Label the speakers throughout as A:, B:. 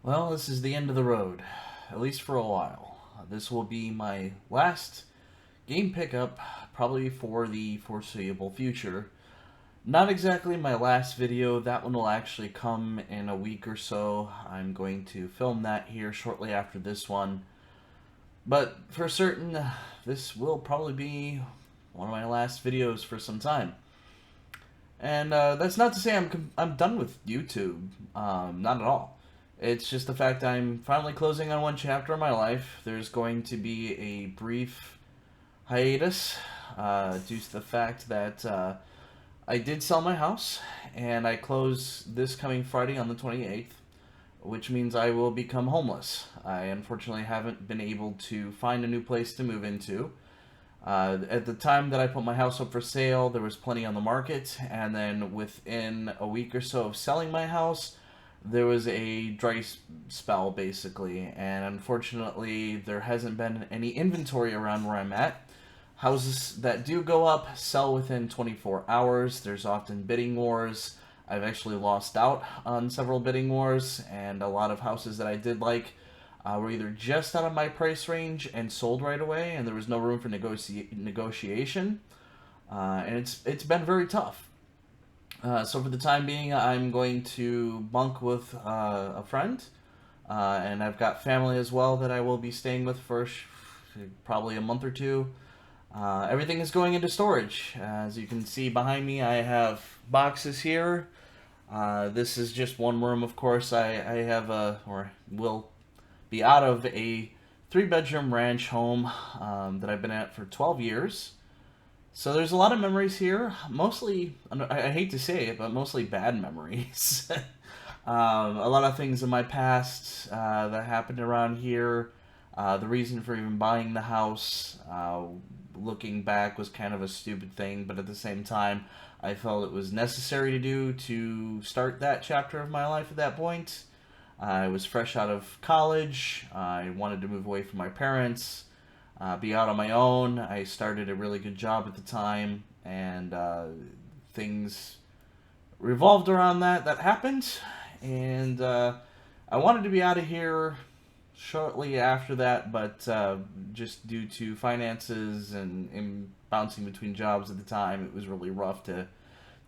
A: Well, this is the end of the road, at least for a while. This will be my last game pickup, probably for the foreseeable future. Not exactly my last video, that one will actually come in a week or so. I'm going to film that here shortly after this one. But for certain, this will probably be one of my last videos for some time. And that's not to say I'm done with YouTube. Not at all. It's just the fact I'm finally closing on one chapter of my life. There's going to be a brief hiatus due to the fact that I did sell my house, and I close this coming Friday on the 28th, which means I will become homeless. I unfortunately haven't been able to find a new place to move into. At the time that I put my house up for sale, there was plenty on the market, and then within a week or so of selling my house, there was a dry spell basically, and unfortunately, there hasn't been any inventory around where I'm at. Houses that do go up sell within 24 hours. There's often bidding wars. I've actually lost out on several bidding wars, and a lot of houses that I did like were either just out of my price range and sold right away, and there was no room for negotiation. And it's been very tough. So for the time being, I'm going to bunk with a friend, and I've got family as well that I will be staying with for probably a month or two. Everything is going into storage. As you can see behind me, I have boxes here. This is just one room, of course. I have or will be out of a 3-bedroom ranch home that I've been at for 12 years. So there's a lot of memories here. Mostly, I hate to say it, but mostly bad memories. A lot of things in my past that happened around here. The reason for even buying the house, looking back, was kind of a stupid thing, but at the same time, I felt it was necessary to do to start that chapter of my life at that point. I was fresh out of college. I wanted to move away from my parents, be out on my own. I started a really good job at the time, and things revolved around that happened, and I wanted to be out of here shortly after that, but just due to finances and bouncing between jobs at the time, it was really rough to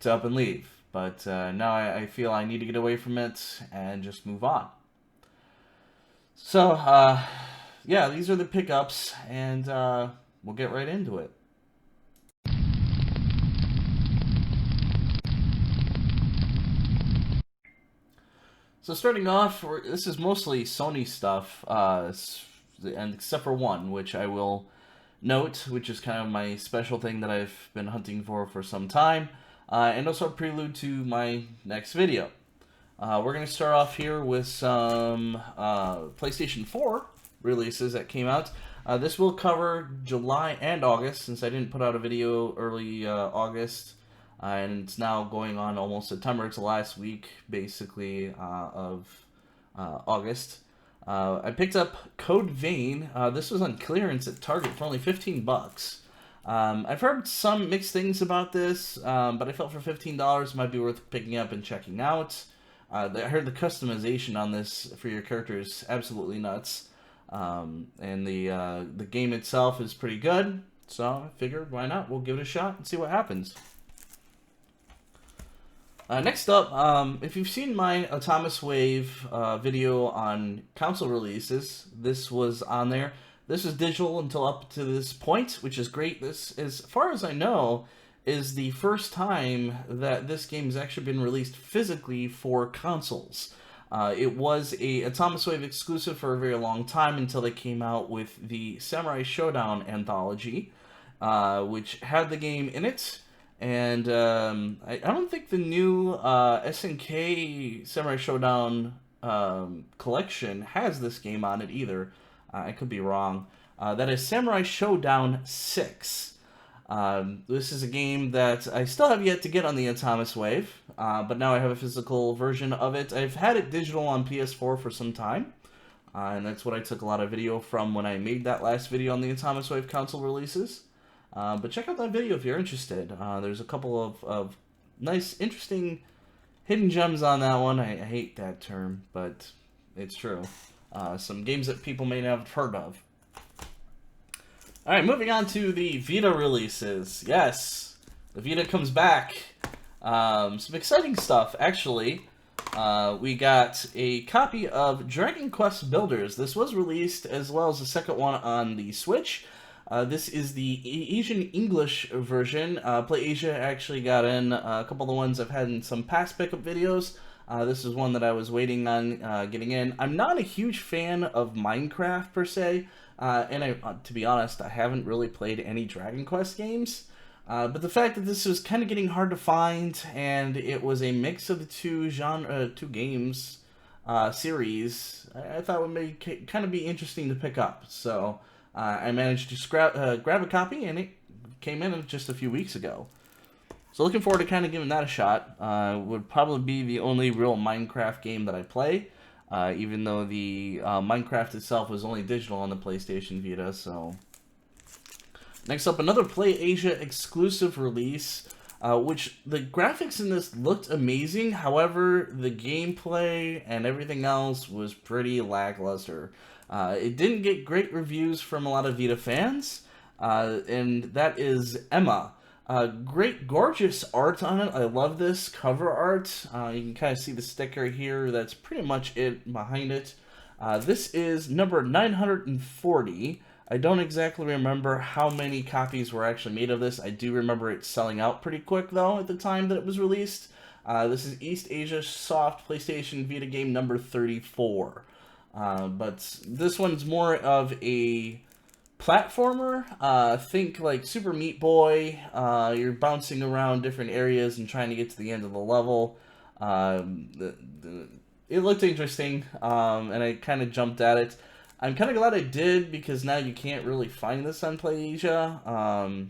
A: up and leave. But now I feel I need to get away from it and just move on. So, yeah, these are the pickups, and we'll get right into it. So starting off, this is mostly Sony stuff, and except for one, which I will note, which is kind of my special thing that I've been hunting for some time, and also a prelude to my next video. We're going to start off here with some PlayStation 4 releases that came out. This will cover July and August, since I didn't put out a video early August, and it's now going on almost September. It's the last week, basically, of August. I picked up Code Vein. This was on clearance at Target for only 15 bucks. I've heard some mixed things about this, but I felt for $15 it might be worth picking up and checking out. I heard the customization on this for your character is absolutely nuts, and the game itself is pretty good. So I figured, why not? We'll give it a shot and see what happens. Next up, if you've seen my Atomic Wave video on console releases, this was on there. This is digital until up to this point, which is great. This, as far as I know, is the first time that this game has actually been released physically for consoles. It was a Atomic Wave exclusive for a very long time until they came out with the Samurai Showdown anthology, which had the game in it. And I don't think the new SNK Samurai Showdown collection has this game on it either. I could be wrong. That is Samurai Showdown 6. This is a game that I still have yet to get on the Atomic Wave, but now I have a physical version of it. I've had it digital on PS4 for some time, and that's what I took a lot of video from when I made that last video on the Atomic Wave console releases. But check out that video if you're interested. There's a couple of nice, interesting hidden gems on that one. I hate that term, but It's true. Some games that people may not have heard of. Alright, moving on to the Vita releases. Yes, the Vita comes back. Some exciting stuff, actually. We got a copy of Dragon Quest Builders. This was released as well as the second one on the Switch. This is the Asian English version. PlayAsia actually got in a couple of the ones I've had in some past pickup videos. This is one that I was waiting on getting in. I'm not a huge fan of Minecraft per se, and to be honest, I haven't really played any Dragon Quest games. But the fact that this was kind of getting hard to find, and it was a mix of the two games series, I thought would kind of be interesting to pick up. So I managed to grab a copy, and it came in just a few weeks ago. So looking forward to kind of giving that a shot. Would probably be the only real Minecraft game that I play, even though the Minecraft itself was only digital on the PlayStation Vita. So next up, another PlayAsia exclusive release, which the graphics in this looked amazing. However, the gameplay and everything else was pretty lackluster. It didn't get great reviews from a lot of Vita fans, and that is Emma. Great, gorgeous art on it. I love this cover art. You can kind of see the sticker here. That's pretty much it behind it. This is number 940. I don't exactly remember how many copies were actually made of this. I do remember it selling out pretty quick, though, at the time that it was released. This is East Asia Soft PlayStation Vita game number 34. But this one's more of a platformer. Think like Super Meat Boy. You're bouncing around different areas and trying to get to the end of the level. It looked interesting, and I kind of jumped at it. I'm kind of glad I did, because now you can't really find this on PlayAsia.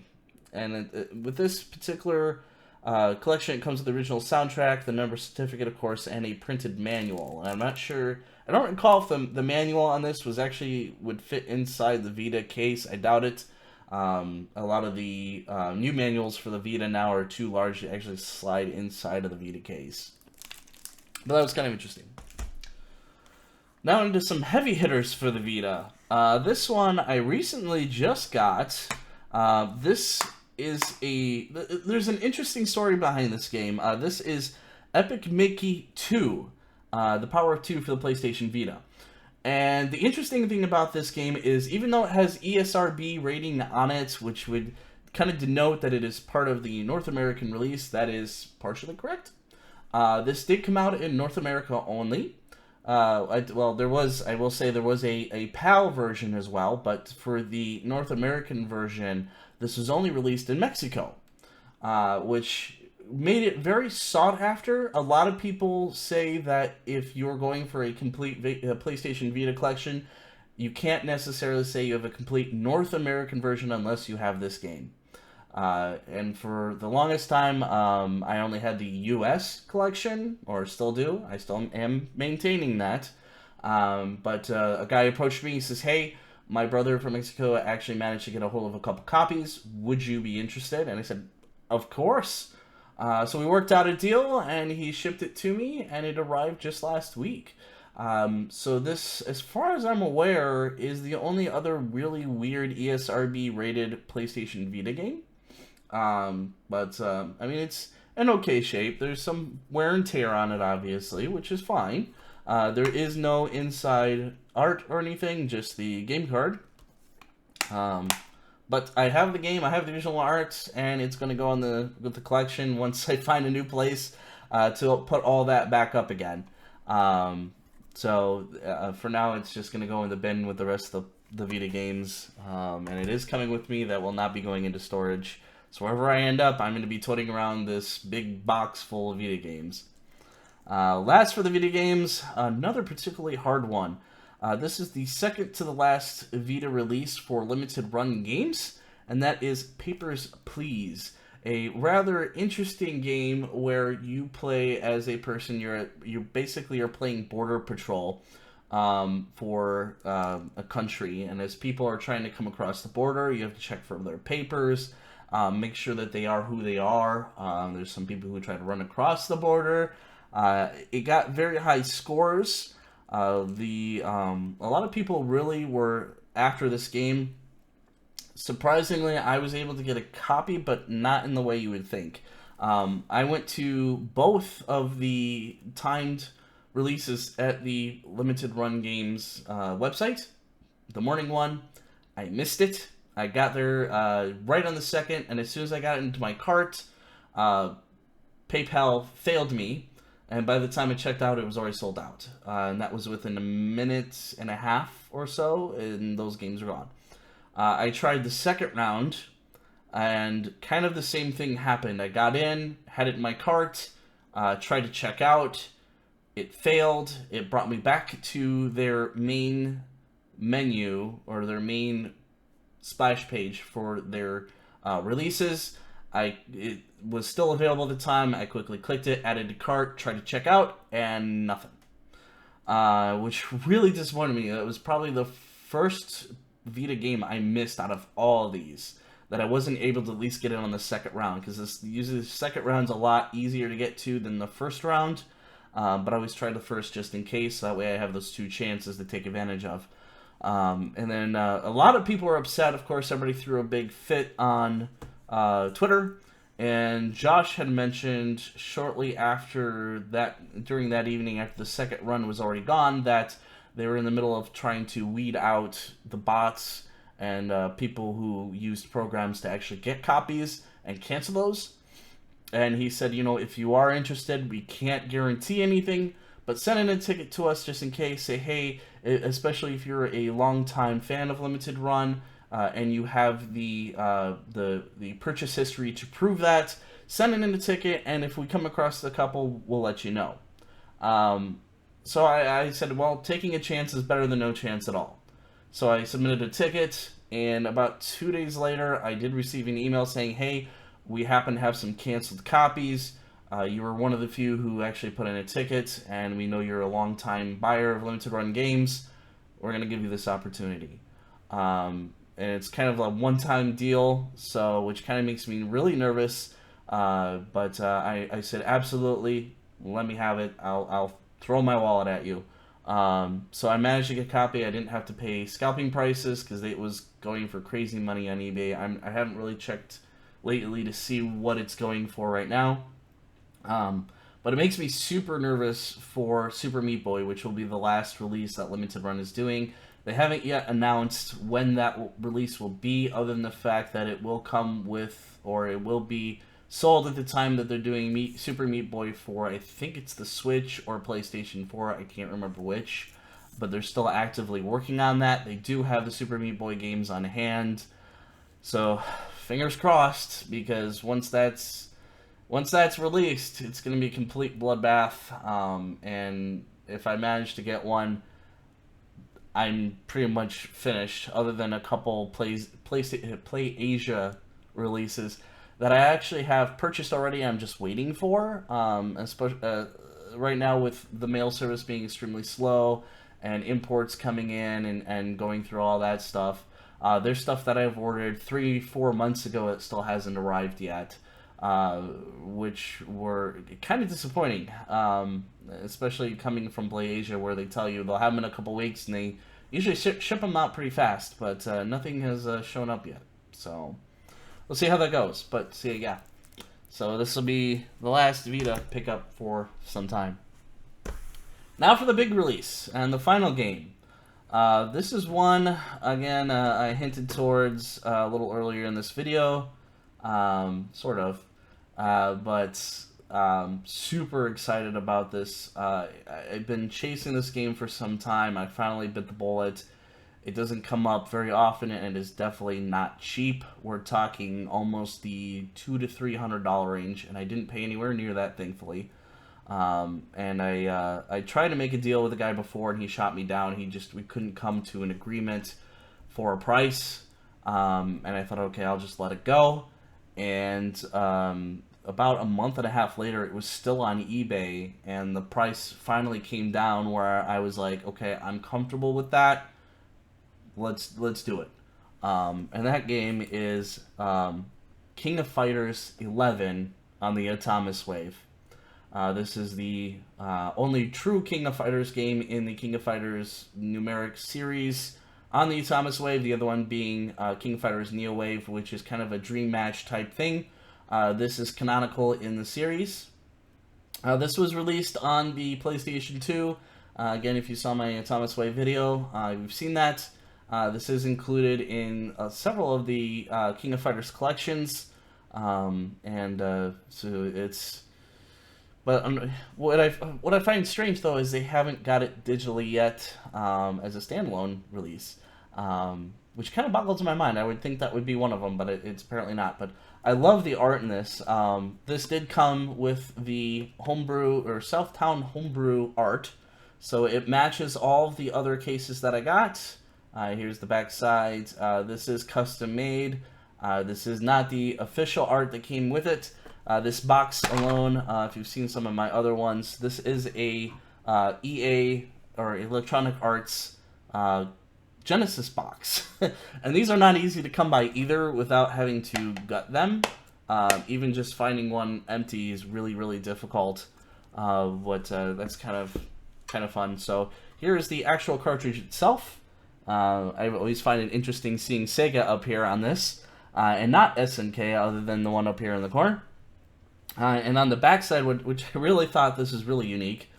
A: With this particular collection, it comes with the original soundtrack, the number certificate, of course, and a printed manual. And I'm not sure, I don't recall if the manual on this would fit inside the Vita case. I doubt it. A lot of the new manuals for the Vita now are too large to actually slide inside of the Vita case. But that was kind of interesting. Now into some heavy hitters for the Vita. This one I recently just got. There's an interesting story behind this game. This is Epic Mickey 2, the Power of 2 for the PlayStation Vita. And the interesting thing about this game is, even though it has ESRB rating on it, which would kind of denote that it is part of the North American release, that is partially correct. This did come out in North America only. I will say there was a PAL version as well, but for the North American version, this was only released in Mexico, which made it very sought after. A lot of people say that if you're going for a complete PlayStation Vita collection, you can't necessarily say you have a complete North American version unless you have this game. And for the longest time, I only had the US collection, or still do. I still am maintaining that. But a guy approached me. He says, "Hey, my brother from Mexico actually managed to get a hold of a couple copies. Would you be interested?" And I said, "Of course." So we worked out a deal, and he shipped it to me, and it arrived just last week. So this, as far as I'm aware, is the only other really weird ESRB rated PlayStation Vita game. I mean, it's an okay shape. There's some wear and tear on it, obviously, which is fine. There is no inside art or anything, just the game card. But I have the game, I have the visual art, and it's going to go on with the collection once I find a new place to put all that back up again. So for now, it's just going to go in the bin with the rest of the Vita games, and it is coming with me. That will not be going into storage. So wherever I end up, I'm going to be toting around this big box full of Vita games. Last for the Vita games, another particularly hard one. This is the second to the last Vita release for limited run games, and that is Papers, Please. A rather interesting game where you play as a person. You basically are playing border patrol for a country, and as people are trying to come across the border, you have to check for their papers. Make sure that they are who they are. There's some people who try to run across the border. It got very high scores. A lot of people really were after this game. Surprisingly, I was able to get a copy, but not in the way you would think. I went to both of the timed releases at the Limited Run Games website. The morning one, I missed it. I got there right on the second, and as soon as I got it into my cart, PayPal failed me, and by the time I checked out, it was already sold out. And that was within a minute and a half or so, and those games were gone. I tried the second round, and kind of the same thing happened. I got in, had it in my cart, tried to check out. It failed. It brought me back to their main menu, or their main splash page for their releases. It was still available at the time. I quickly clicked it, added to cart, tried to check out, and nothing. Which really disappointed me. It was probably the first Vita game I missed out of all of these that I wasn't able to at least get in on the second round, because usually the second round's a lot easier to get to than the first round. But I always try the first just in case. That way I have those two chances to take advantage of. And then a lot of people were upset. Of course, everybody threw a big fit on Twitter. And Josh had mentioned shortly after that, during that evening, after the second run was already gone, that they were in the middle of trying to weed out the bots and people who used programs to actually get copies and cancel those. And he said, if you are interested, we can't guarantee anything, but send in a ticket to us just in case. Say, hey, especially if you're a longtime fan of Limited Run and you have the purchase history to prove that, send in a ticket, and if we come across a couple, we'll let you know. So I said, well, taking a chance is better than no chance at all. So I submitted a ticket, and about 2 days later, I did receive an email saying, hey, we happen to have some canceled copies. You were one of the few who actually put in a ticket, and we know you're a longtime buyer of Limited Run games. We're going to give you this opportunity. And it's kind of a one-time deal, which kind of makes me really nervous. But I said, absolutely, let me have it. I'll throw my wallet at you. So I managed to get a copy. I didn't have to pay scalping prices because it was going for crazy money on eBay. I haven't really checked lately to see what it's going for right now. But it makes me super nervous for Super Meat Boy, which will be the last release that Limited Run is doing. They haven't yet announced when that release will be, other than the fact that it will come with, or it will be sold at the time that they're doing Super Meat Boy for, I think it's the Switch or PlayStation 4, I can't remember which, but they're still actively working on that. They do have the Super Meat Boy games on hand, so fingers crossed, because once that's released, it's going to be a complete bloodbath, and if I manage to get one, I'm pretty much finished, other than a couple Play Asia releases that I actually have purchased already. I'm just waiting for, especially right now with the mail service being extremely slow and imports coming in and going through all that stuff. There's stuff that I've ordered 3-4 months ago that still hasn't arrived yet, which were kind of disappointing, especially coming from Play Asia, where they tell you they'll have them in a couple weeks, and they usually ship them out pretty fast, but nothing has shown up yet. So we'll see how that goes. But see, yeah. So this will be the last Vita pickup for some time. Now for the big release and the final game. This is one, again, I hinted towards a little earlier in this video, sort of, but super excited about this. I've been chasing this game for some time. I finally bit the bullet. It doesn't come up very often, and it is definitely not cheap. We're talking almost the $200 to $300 range, and I didn't pay anywhere near that, thankfully. And I tried to make a deal with the guy before, and he shot me down. We couldn't come to an agreement for a price, and I thought, okay, I'll just let it go. And about a month and a half later, it was still on eBay, and the price finally came down where I was like, okay, I'm comfortable with that. Let's do it. And that game is King of Fighters 11 on the Atomic Wave. This is the only true King of Fighters game in the King of Fighters numeric series on the Atomic Wave. The other one being King of Fighters Neo Wave, which is kind of a dream match type thing. This is canonical in the series. This was released on the PlayStation 2. Again, if you saw my Atomic Wave video, you've seen that. This is included in several of the King of Fighters collections. So it's... But what I find strange, though, is they haven't got it digitally yet as a standalone release. Which kind of boggles my mind. I would think that would be one of them, but it's apparently not. But I love the art in this. This did come with the homebrew or Southtown homebrew art, so it matches all of the other cases that I got. Here's the back side. This is custom made. This is not the official art that came with it. This box alone, if you've seen some of my other ones, this is a EA or Electronic Arts Genesis box. And these are not easy to come by either without having to gut them. Even just finding one empty is really, really difficult. That's kind of fun. So here is the actual cartridge itself. I always find it interesting seeing Sega up here on this, and not SNK other than the one up here in the corner. And on the back side, which I really thought this is really unique,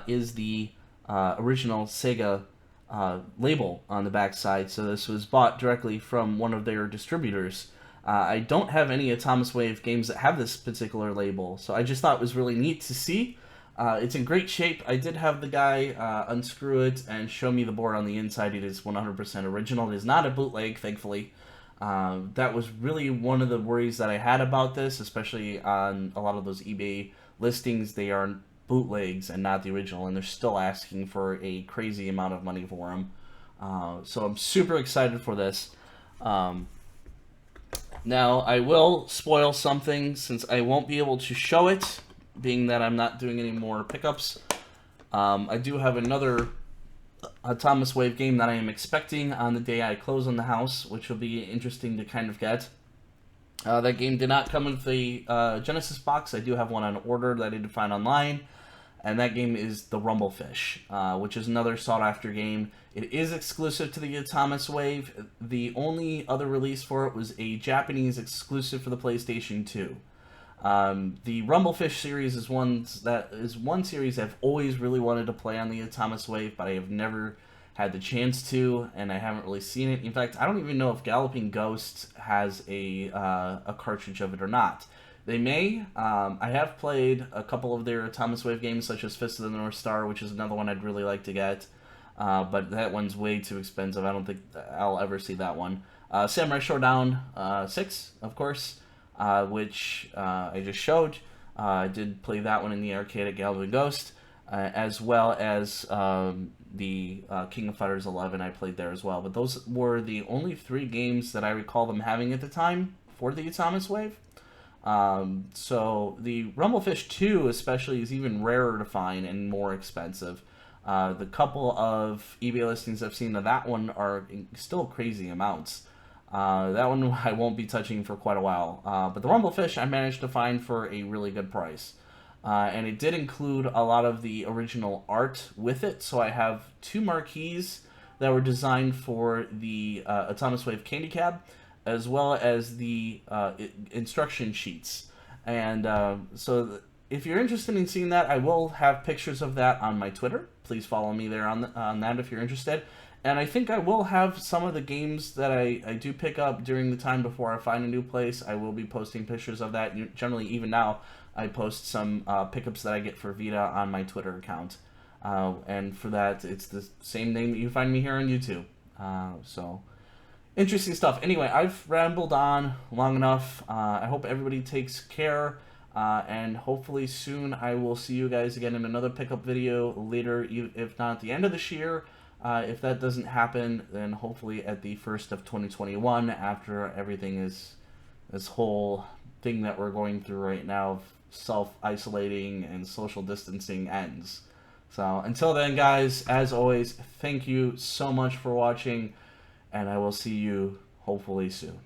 A: is the original Sega label on the back side. So this was bought directly from one of their distributors. I don't have any Atomic Wave games that have this particular label, so I just thought it was really neat to see. It's in great shape. I did have the guy unscrew it and show me the board on the inside. It is 100% original. It is not a bootleg, thankfully. That was really one of the worries that I had about this, especially on a lot of those eBay listings. They are bootlegs and not the original, and they're still asking for a crazy amount of money for them. So I'm super excited for this. Now, I will spoil something since I won't be able to show it, being that I'm not doing any more pickups. I do have another Atomic Wave game that I am expecting on the day I close on the house, which will be interesting to kind of get. That game did not come with the Genesis box. I do have one on order that I did find online, and that game is the Rumblefish, which is another sought-after game. It is exclusive to the Atomic Wave. The only other release for it was a Japanese exclusive for the PlayStation 2. The Rumblefish series is one series I've always really wanted to play on the Atomic Wave, but I have never had the chance to, and I haven't really seen it. In fact, I don't even know if Galloping Ghost has a cartridge of it or not. They may. I have played a couple of their Atomic Wave games, such as Fist of the North Star, which is another one I'd really like to get, but that one's way too expensive. I don't think I'll ever see that one. Samurai Showdown 6, of course, which I just showed. I did play that one in the arcade at Galloping Ghost, as well as the King of Fighters 11 I played there as well. But those were the only 3 games that I recall them having at the time for the Atomic Wave. So the Rumblefish 2 especially is even rarer to find and more expensive. The couple of eBay listings I've seen of that one are still crazy amounts. That one I won't be touching for quite a while. But the Rumblefish I managed to find for a really good price. And it did include a lot of the original art with it. So I have 2 marquees that were designed for the Atomic Wave Candy Cab, as well as the instruction sheets. And so if you're interested in seeing that, I will have pictures of that on my Twitter. Please follow me there on that if you're interested. And I think I will have some of the games that I do pick up during the time before I find a new place. I will be posting pictures of that. Generally, even now, I post some pickups that I get for Vita on my Twitter account. And for that, it's the same name that you find me here on YouTube. So, interesting stuff. Anyway, I've rambled on long enough. I hope everybody takes care. And hopefully soon I will see you guys again in another pickup video later, if not at the end of this year. If that doesn't happen, then hopefully at the 1st of 2021, after everything is, this whole thing that we're going through right now, self-isolating and social distancing ends. So until then, guys, as always, thank you so much for watching, and I will see you hopefully soon.